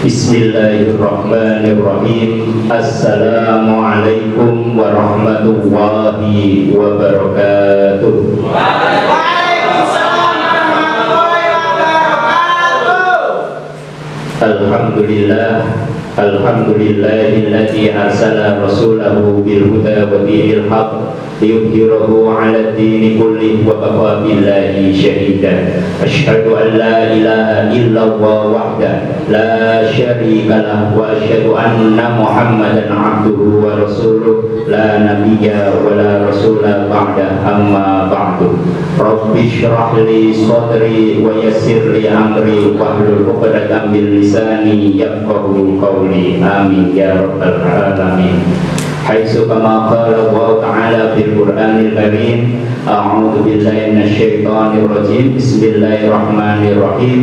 Bismillahirrahmanirrahim. Assalamualaikum warahmatullahi wabarakatuh. Alhamdulillahilladzi arsala rasulahu bil huda wa dinil haqq liyudhhirahu 'ala ad-dini kullihi wa kafa billahi shahida. Asyhadu an la ilaha illallah wahdahu la syarika lahu wa asyhadu anna Muhammadan 'abduhu wa rasuluh la nabiyya wa la rasula ba'da, amma ba'du. Rabbi shrah li sadri wa yassir li amri wahlul 'uqdatam min lisani yafqahu qawli. Amin ya rabbal alamin. Haitsu kama qala Allah ta'ala fil Qur'anil Karim, a'udzu billahi minasyaitonir rajim. Bismillahirrahmanirrahim.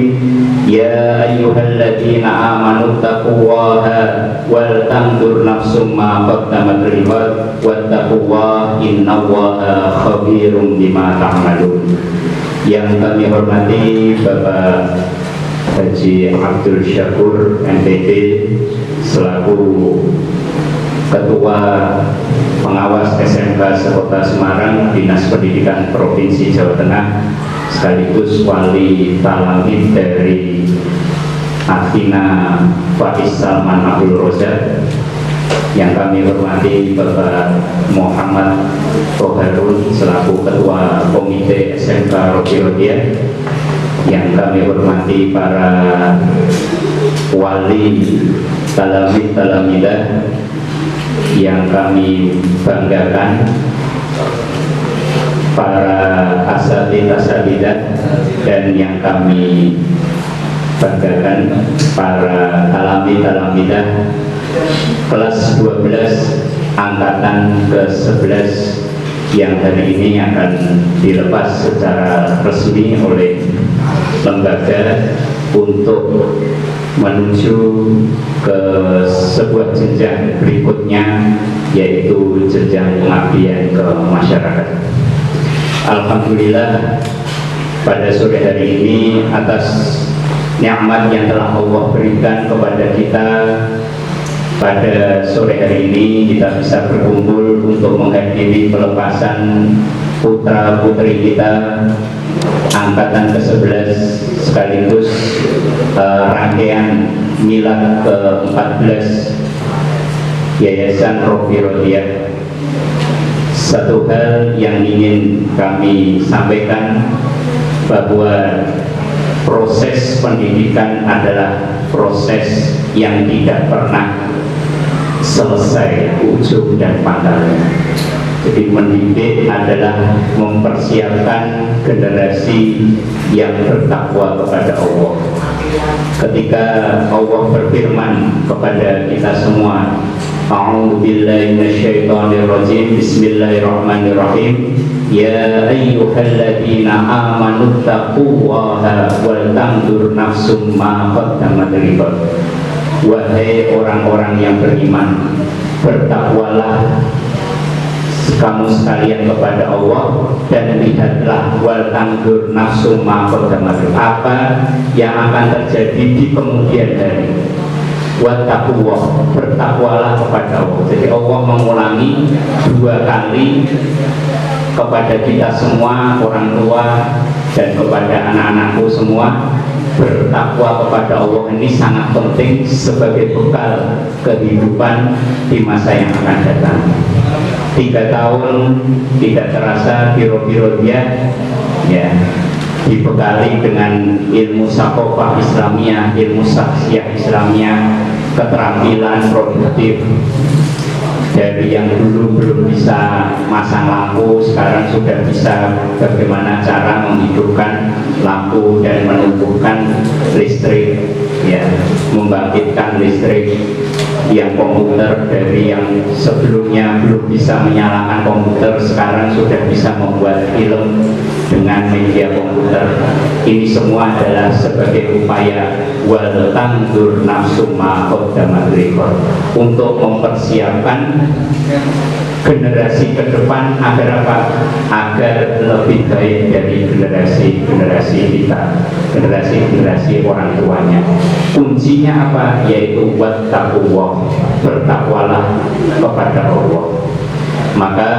Ya ayyuhalladzina amanu taqullaha wal tanzur nafsum ma qaddamat lighad wattaqullaha innallaha khabirum bima ta'malun. Yang kami hormati Bapak Haji Abdul Syakur MPD selaku Ketua Pengawas SMK Sekota Semarang, Dinas Pendidikan Provinsi Jawa Tengah, sekaligus Wali Talamid dari Athina Faiz Salman Abdul Rozak. Yang kami hormati Bapak Muhammad Toharun selaku Ketua Komite SMK Rokirodia. Yang kami hormati para wali talamid talamidah yang kami banggakan, para asatidah dan yang kami banggakan para talamid-talamidah kelas 12 angkatan ke-11 yang hari ini akan dilepas secara resmi oleh lembaga untuk menuju ke sebuah jenjang berikutnya, yaitu jenjang pengabdian ke masyarakat. Alhamdulillah, pada sore hari ini atas nikmat yang telah Allah berikan kepada kita, pada sore hari ini kita bisa berkumpul untuk menghadiri pelepasan putra putri kita angkatan ke-11 sekaligus rangkaian milad ke-14 Yayasan Rokirodia. Satu hal yang ingin kami sampaikan, bahwa proses pendidikan adalah proses yang tidak pernah selesai ujung dan pangkalnya. Jadi mendidik adalah mempersiapkan generasi yang bertakwa kepada Allah. Ketika Allah berfirman kepada kita semua, a'udzu billahi minasyaitonir rajim, bismillahirrahmanirrahim, ya ayyuhalladzina amanu taqullaha wal tanzur nafsum ma qaddamat lighad. Wahai orang-orang yang beriman, bertakwalah kamu sekalian kepada Allah, dan lihatlah wal tanzur nafsum ma qaddamat, apa yang akan terjadi di kemudian hari. Wattaqullah, bertakwalah kepada Allah. Jadi Allah mengulangi dua kali kepada kita semua, orang tua dan kepada anak-anakku semua. Bertakwa kepada Allah ini sangat penting sebagai bekal kehidupan di masa yang akan datang. 3 tahun tidak terasa biro-biro dia ya dibekali dengan ilmu sakofah Islamiyah, ilmu saksiyah Islamiyah, keterampilan produktif. Dari yang dulu belum bisa masang lampu, sekarang sudah bisa bagaimana cara menghidupkan lampu dan menumbuhkan listrik, ya, membangkitkan listrik. Yang komputer, dari yang sebelumnya belum bisa menyalakan komputer, sekarang sudah bisa membuat film dengan media komputer. Ini semua adalah sebagai upaya wal tanzur nafsum ma qaddamat lighad, untuk mempersiapkan generasi ke depan agar apa? Agar lebih baik dari generasi kita, generasi orang tuanya. kuncinya apa? Yaitu wattaqullah, bertakwalah kepada Allah. Maka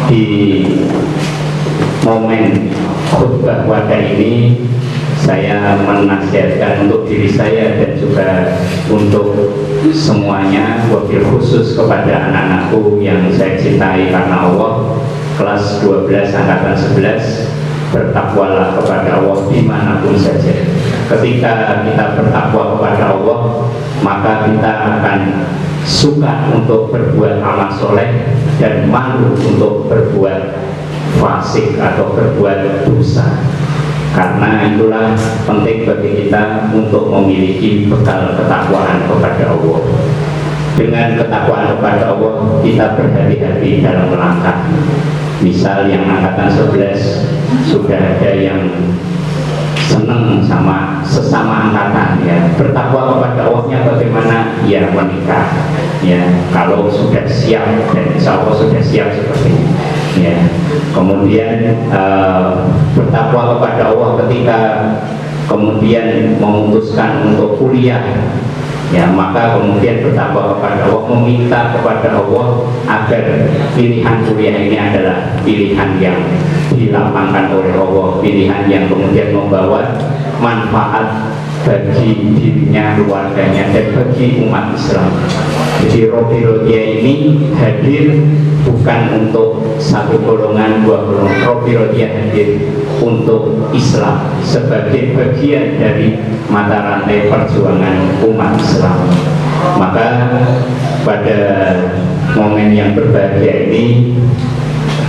di momen khutbah wadah ini saya menasihatkan untuk diri saya dan juga untuk semuanya, wabil khusus kepada anak-anakku yang saya cintai karena Allah, kelas 12 angkatan 11, bertakwalah kepada Allah dimanapun saja. Ketika kita bertakwa kepada Allah, maka kita akan suka untuk berbuat amal soleh dan malu untuk berbuat fasik atau berbuat dosa. Karena itulah penting bagi kita untuk memiliki bekal ketakwaan kepada Allah. Dengan ketakwaan kepada Allah, kita berhati-hati dalam melangkah. Misal yang angkatan 11 sudah ada yang senang sama sesama angkatan, ya, bertakwa kepada Allahnya bagaimana? Ya, menikah, ya, kalau sudah siap, dan insya Allah sudah siap seperti ini, ya. Kemudian bertakwa kepada Allah ketika kemudian memutuskan untuk kuliah, ya, maka kemudian bertakwa kepada Allah, meminta kepada Allah agar pilihan kuliah ini adalah pilihan yang dilapangkan oleh Allah, pilihan yang kemudian membawa manfaat bagi dirinya, keluarganya, dan bagi umat Islam. Jadi Robirodia ini hadir bukan untuk satu golongan, dua golongan. Robirodia hadir untuk Islam sebagai bagian dari mata rantai perjuangan umat Islam. Maka pada momen yang berbahagia ini,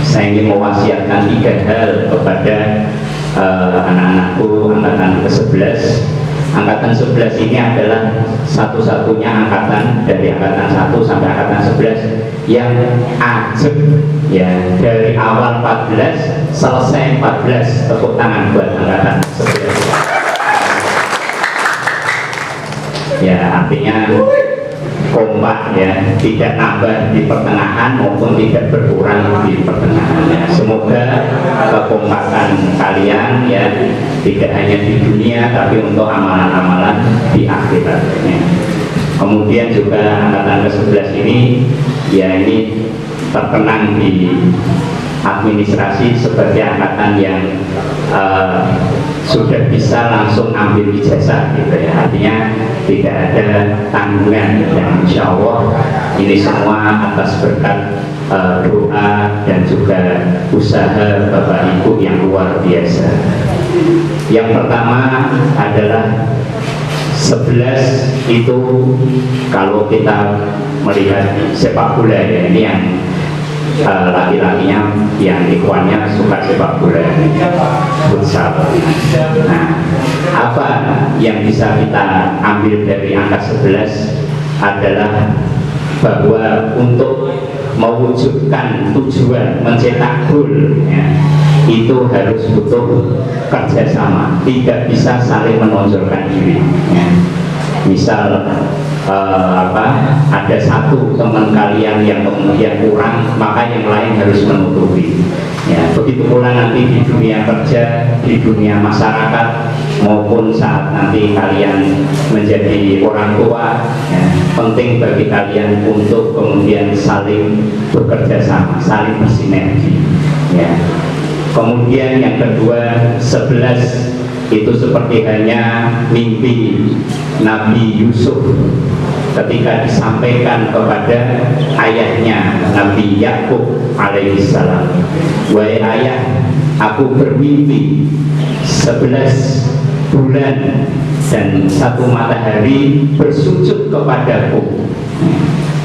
saya ingin mewasiatkan 3 hal kepada anak-anakku angkatan ke-11. Angkatan 11 ini adalah satu-satunya angkatan dari angkatan 1 sampai angkatan 11 yang ajak, ya, dari awal 14 selesai 14. Tepuk tangan buat angkatan 11. Ya, artinya kompak, ya, tidak nambah di pertengahan maupun tidak berkurang di pertengahan, ya. Semoga kekompakan kalian, ya, tidak hanya di dunia tapi untuk amalan-amalan di akhiratnya. Kemudian juga angkatan ke-11 ini, ya, ini terkenang di administrasi sebagai angkatan yang sudah bisa langsung ambil ijazah, gitu, ya. Artinya tidak ada tanggungan, dan insya Allah ini semua atas berkat doa dan juga usaha Bapak Ibu yang luar biasa. Yang pertama adalah 11 itu, kalau kita melihat sepak bola, ya, ini yang laki-lakinya, yang ikhwannya suka sepak bola, futsal. Nah, apa yang bisa kita ambil dari angka 11 adalah bahwa untuk mewujudkan tujuan mencetak gol, ya, itu harus butuh kerjasama, tidak bisa saling menonjolkan diri, ya. Misal ada satu teman kalian yang kemudian kurang, maka yang lain harus menutupi, ya. Begitu pula nanti di dunia kerja, di dunia masyarakat, maupun saat nanti kalian menjadi orang tua, ya, penting bagi kalian untuk kemudian saling bekerja sama, saling bersinergi, ya. Kemudian yang kedua, 11 itu seperti hanya mimpi Nabi Yusuf ketika disampaikan kepada ayahnya Nabi Yakub alaihissalam. Wahai ayah, aku bermimpi 11 bulan dan 1 matahari bersujud kepadaku.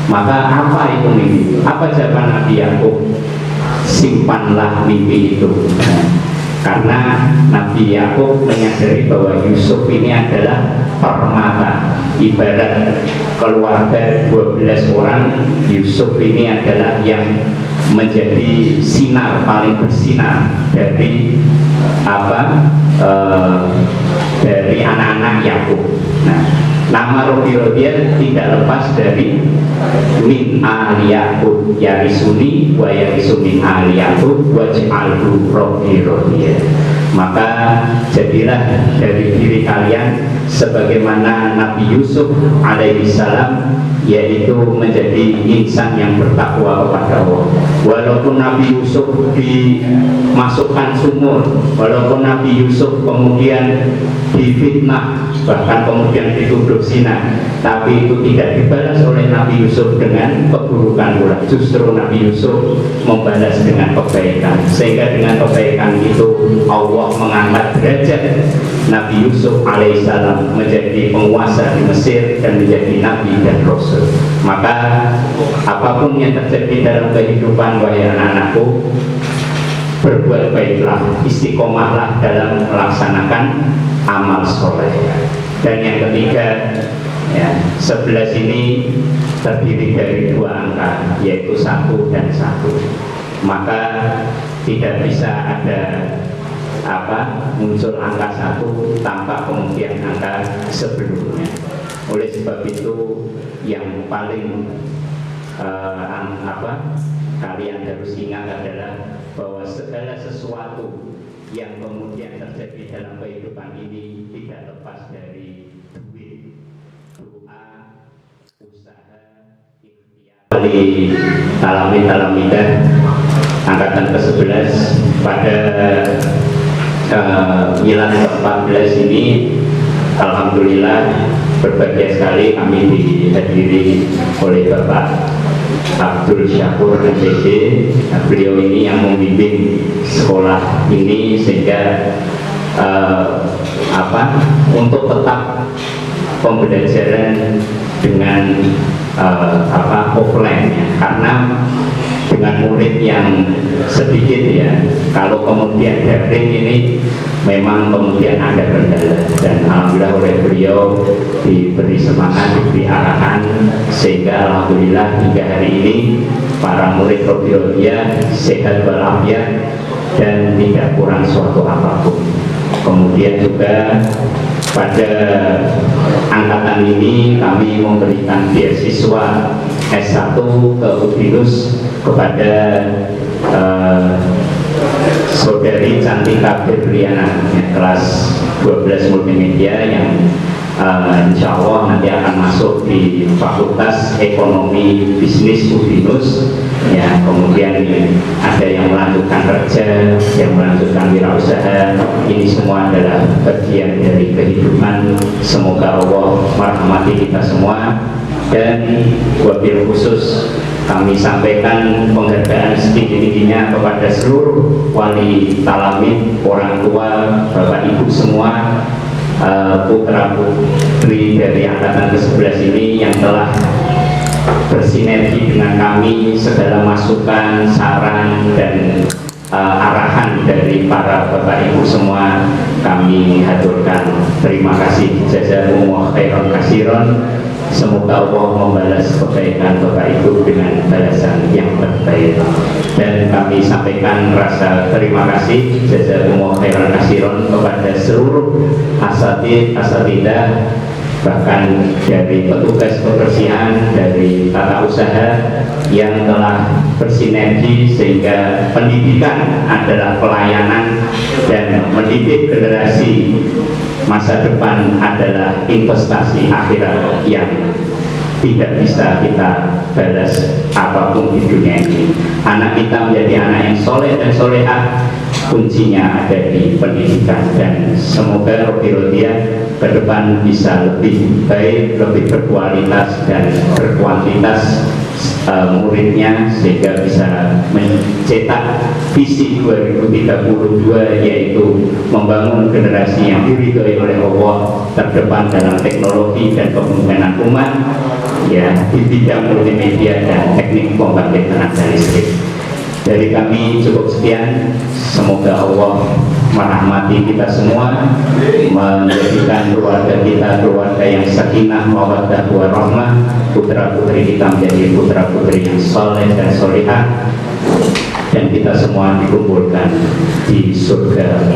Maka apa itu mimpi? Apa jawaban Nabi Yakub? Simpanlah mimpi itu. Karena Nabi Yakub menyadari bahwa Yusuf ini adalah permata, ibarat keluarga 12 orang, Yusuf ini adalah yang menjadi sinar, paling bersinar dari dari anak-anak Yakub. Nah, nama Robirodia tidak lepas dari min ali Yakub yarisuni wa yarisu min ali Yakub waj'alhu Robirodia. Maka jadilah dari diri kalian sebagaimana Nabi Yusuf alaihi salam, yaitu menjadi insan yang bertakwa kepada Allah. Walaupun Nabi Yusuf dimasukkan sumur, walaupun Nabi Yusuf kemudian difitnah, bahkan kemudian dituduh zina, tapi itu tidak dibalas oleh Nabi Yusuf dengan keburukan pula. Justru Nabi Yusuf membalas dengan kebaikan, sehingga dengan kebaikan itu Allah mengangkat derajat Nabi Yusuf alaihissalam menjadi penguasa di Mesir dan menjadi nabi dan rasul. Maka apapun yang terjadi dalam kehidupan, wahai anak-anakku, berbuat baiklah, istiqomahlah dalam melaksanakan amal soleh. Dan yang ketiga, ya, 11 ini terdiri dari 2 angka, yaitu 1 dan 1. Maka tidak bisa ada muncul angka 1 tanpa kemudian angka sebelumnya. Oleh sebab itu yang paling kalian harus ingat adalah bahwa segala sesuatu yang kemudian terjadi dalam kehidupan ini tidak lepas dari duit, doa, usaha, ikhtiar. Di Talamidah angkatan ke-11 pada milad ke-14 ini, alhamdulillah berbahagia sekali kami dihadiri oleh Bapak Abdul Syakur MPD. Beliau ini yang membimbing sekolah ini sehingga untuk tetap pembelajaran dengan offline ya, karena dengan murid yang sedikit ya, kalau kemudian daring ini memang kemudian ada kendala, dan alhamdulillah oleh beliau diberi semangat, diberi arahan, sehingga alhamdulillah hingga hari ini para murid Robirodia sehat walafiat dan tidak kurang suatu apapun. Kemudian juga pada angkatan ini kami memberikan beasiswa S1 ke UBINUS kepada Saudari Cantika Febriana, kelas 12 multimedia, yang insya Allah nanti akan masuk di Fakultas Ekonomi Bisnis UBINUS ya. Kemudian ada yang melanjutkan kerja, yang melanjutkan wirausaha. Ini semua adalah bagian dari kehidupan. Semoga Allah merahmati kita semua. Dan wabil khusus kami sampaikan penghargaan setinggi-tingginya kepada seluruh wali talamid, orang tua, bapak ibu semua, putra putri dari angkatan ke-11 ini yang telah bersinergi dengan kami. Segala masukan, saran, dan arahan dari para bapak ibu semua kami haturkan. Terima kasih. Jazakumullah khairan katsiran. Semoga Allah membalas kebaikan Bapak Ibu dengan balasan yang terbaik. Dan kami sampaikan rasa terima kasih jazakumullah khairan katsiran kepada seluruh asatidzah, bahkan dari petugas kebersihan, dari tata usaha yang telah bersinergi sehingga pendidikan adalah pelayanan dan mendidik generasi masa depan adalah investasi akhirat yang tidak bisa kita balas apapun di dunia ini. Anak kita menjadi anak yang soleh dan solehah, kuncinya ada di pendidikan. Dan semoga Robirodia ke depan bisa lebih baik, lebih berkualitas dan berkuantitas muridnya, sehingga bisa mencetak visi 2032, yaitu membangun generasi yang diridhoi oleh Allah terdepan dalam teknologi dan kepemimpinan umat ya, di bidang multimedia dan teknik pembangkit tenaga listrik. Dari kami cukup sekian. Semoga Allah merahmati kita semua, menjadikan keluarga kita keluarga yang sakinah, mawaddah, warahmah, putra putri kita menjadi putra putri yang soleh dan solihah, dan kita semua dikumpulkan di surga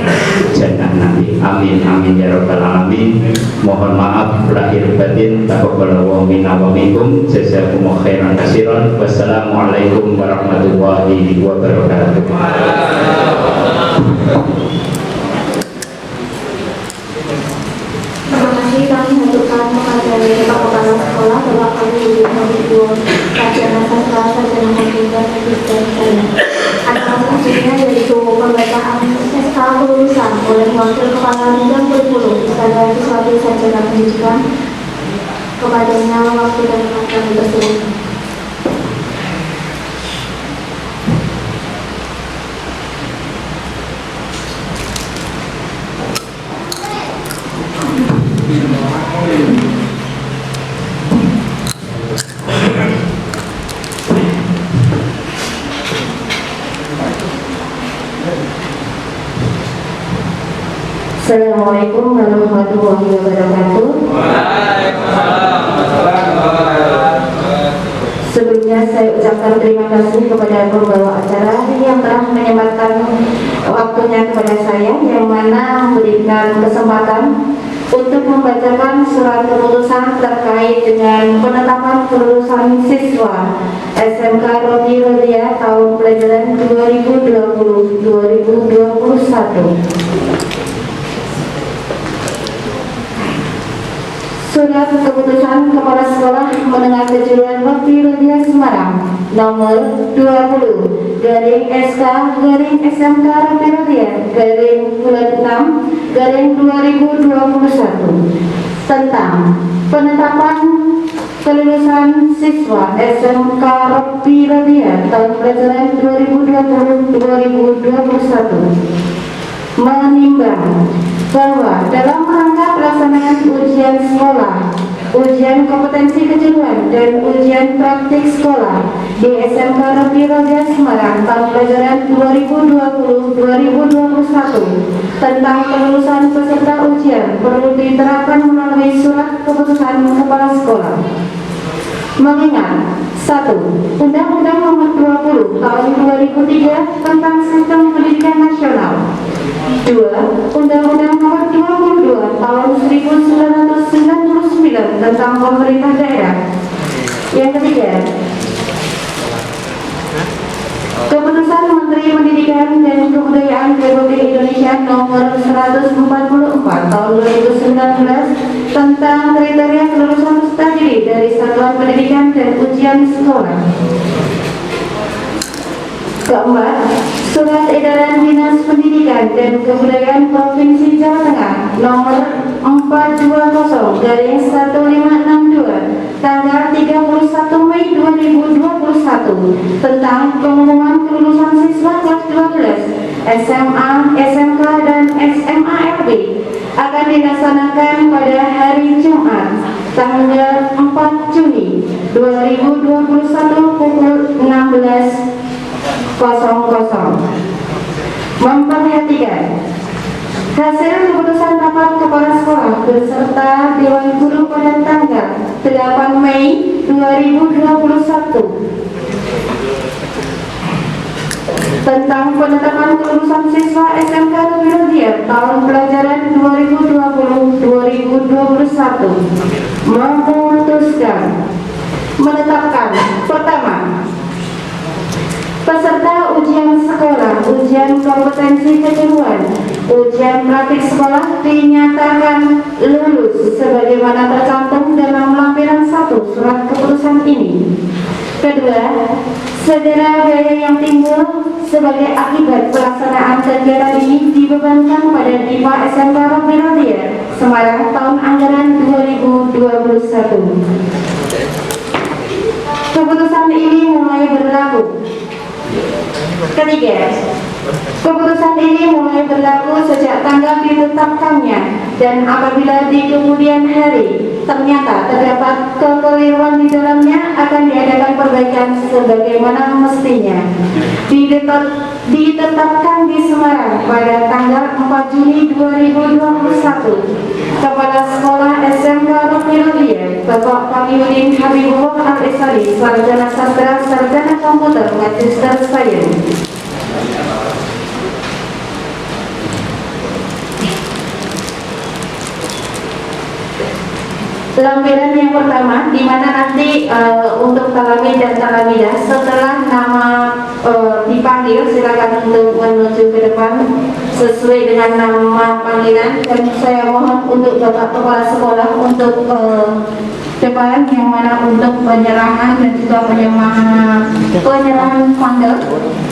jannah Nabi. Amin amin ya rabbal alamin. Mohon maaf lahir batin, taqabbalallahu minna wa minkum. Jazakumullahu khairan katsiran. Wassalamualaikum warahmatullahi wabarakatuh. Terima kasih Sekolah Bapak Kami Dua Sarjana Sastra, Sarjana Komputer, dan saya. Atas hasilnya yaitu pembacaan SK kelulusan oleh Wakil Kepala Bidang Kurikulum Ustadzah Siswati Sarjana Pendidikan kepadanya waktu dan kami tersebut. Assalamualaikum warahmatullahi wabarakatuh. Sebelumnya saya ucapkan terima kasih kepada pembawa acara yang telah menyempatkan waktunya kepada saya, yang mana memberikan kesempatan untuk membacakan surat keputusan terkait dengan penetapan kelulusan siswa SMK Robi Rodia tahun pelajaran 2020-2021. Surat keputusan Kepala Sekolah Menengah Kejuruan Robi Rodia Semarang nomor 20 garing SK garing SMK Robi Rodia garing bulan 6 garing 2021 tentang penetapan kelulusan siswa SMK Robi Rodia tahun pelajaran 2020-2021 menimbang bahwa dalam rangka pelaksanaan ujian sekolah, ujian kompetensi kejuruan dan ujian praktik sekolah di SMK Robi Rodia Semarang tahun pelajaran 2020-2021 tentang kelulusan peserta ujian perlu diterapkan melalui surat keputusan kepala sekolah. Mengingat 1. Undang-Undang Nomor 20 Tahun 2003 tentang Sistem Pendidikan Nasional. 2. Undang-Undang Nomor 22 Tahun 1999 tentang Pemerintah Daerah. Yang ketiga, Keputusan Menteri Pendidikan dan Kebudayaan Republik Indonesia Nomor 144 Tahun 2019 tentang kriteria kelulusan peserta didik dari satuan pendidikan dan ujian sekolah. Keempat, Surat Edaran Dinas Pendidikan dan Kebudayaan Provinsi Jawa Tengah Nomor 420/1562 tanggal 31 Mei 2021 tentang pengumuman kelulusan siswa kelas 12 SMA, SMK, dan SMA FB akan dilaksanakan pada hari Jumat tanggal 4 Juni 2021 pukul 16.00. Memperhatikan hasil keputusan rapat kepala sekolah beserta Dewan Guru pada tanggal 8 Mei 2021 tentang penetapan kelulusan siswa SMK Robi Rodia tahun pelajaran 2020-2021 memutuskan menetapkan: pertama, peserta ujian sekolah, ujian kompetensi kejuruan, ujian praktik sekolah dinyatakan lulus sebagaimana tercantum dalam lampiran 1 surat keputusan ini. Kedua, segera biaya yang timbul sebagai akibat pelaksanaan kegiatan ini dibebankan pada DIPA SMK Robi Rodia Semarang tahun anggaran 2021. Keputusan ini mulai berlaku. Ketiga, keputusan ini mulai berlaku sejak tanggal ditetapkannya, dan apabila di kemudian hari ternyata terdapat kekeliruan di dalamnya, akan diadakan perbaikan sebagaimana mestinya. Ditetapkan di Semarang pada tanggal 4 Juni 2021. Kepala Sekolah SMK Robi Rodia Bapak Pamiudin Habibullah Al-Esari, Sarjana Sastra, Sarjana Komputer, Magister Sains. Lampiran yang pertama, di mana nanti untuk talamid dan talamidah setelah nama dipanggil, silakan untuk menuju ke depan sesuai dengan nama panggilan, dan saya mohon untuk Bapak Kepala Sekolah untuk depan yang mana untuk penyerahan dan juga penyerahan kondom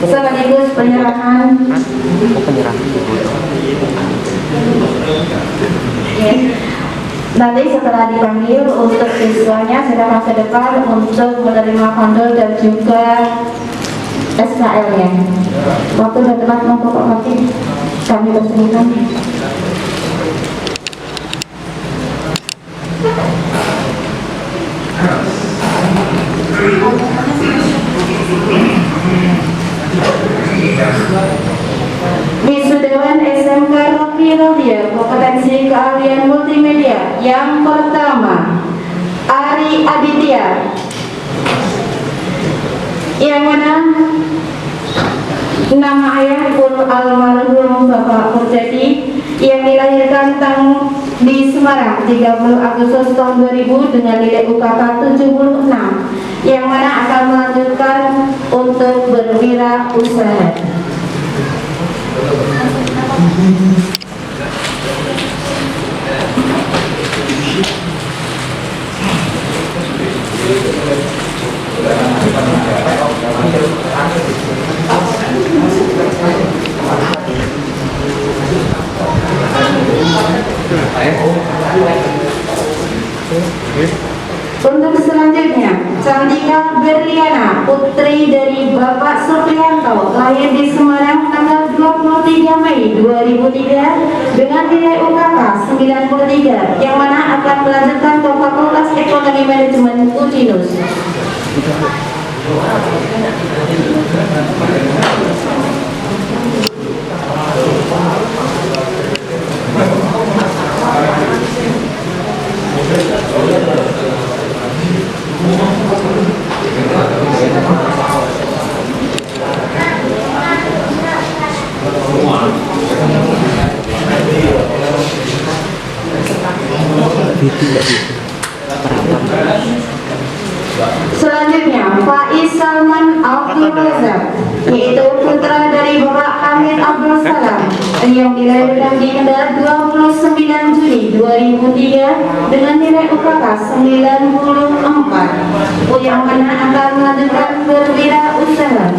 sekaligus penyerahan ya. Nanti setelah dipanggil untuk siswanya silakan ke depan untuk menerima kondom dan juga SKL-nya. Waktu dan tempat untuk Pak Hakim kami persilakan. Wisudawan SMK Rocky Rodia kompetensi keahlian multimedia yang pertama Ari Aditya, yang mana nama ayah pun almarhum Bapak Murjadi, yang dilahirkan di Semarang 30 Agustus tahun 2000 dengan nilai UKK 76, yang mana akan melanjutkan untuk berwirausaha. Untuk selanjutnya, Candika Berliana, putri dari Bapak Supriyanto, lahir di Semarang tanggal 23 Mei 2003 dengan nilai UKK 93, yang mana akan melanjutkan ke Fakultas Ekonomi Manajemen UTINUS. Selanjutnya, Faiz Salman Abdul Razak, yaitu putra dari Bapak Hamid Abdul Salam, yang dilahirkan di Kendal 29 Juni 2003 dengan nilai UKK 94, yang mana akan melanjutkan berwirausaha.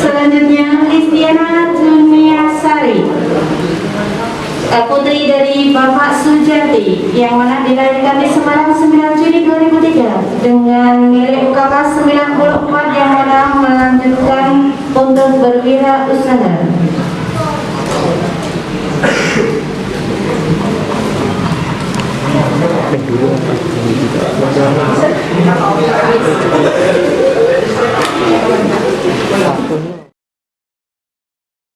Selanjutnya, Listiana Juniasari, putri dari Bapak Sujati, yang mana dilahirkan di Semarang 9 Juni 2003 dengan nilai UKK 94, yang mana melanjutkan untuk berwirausaha.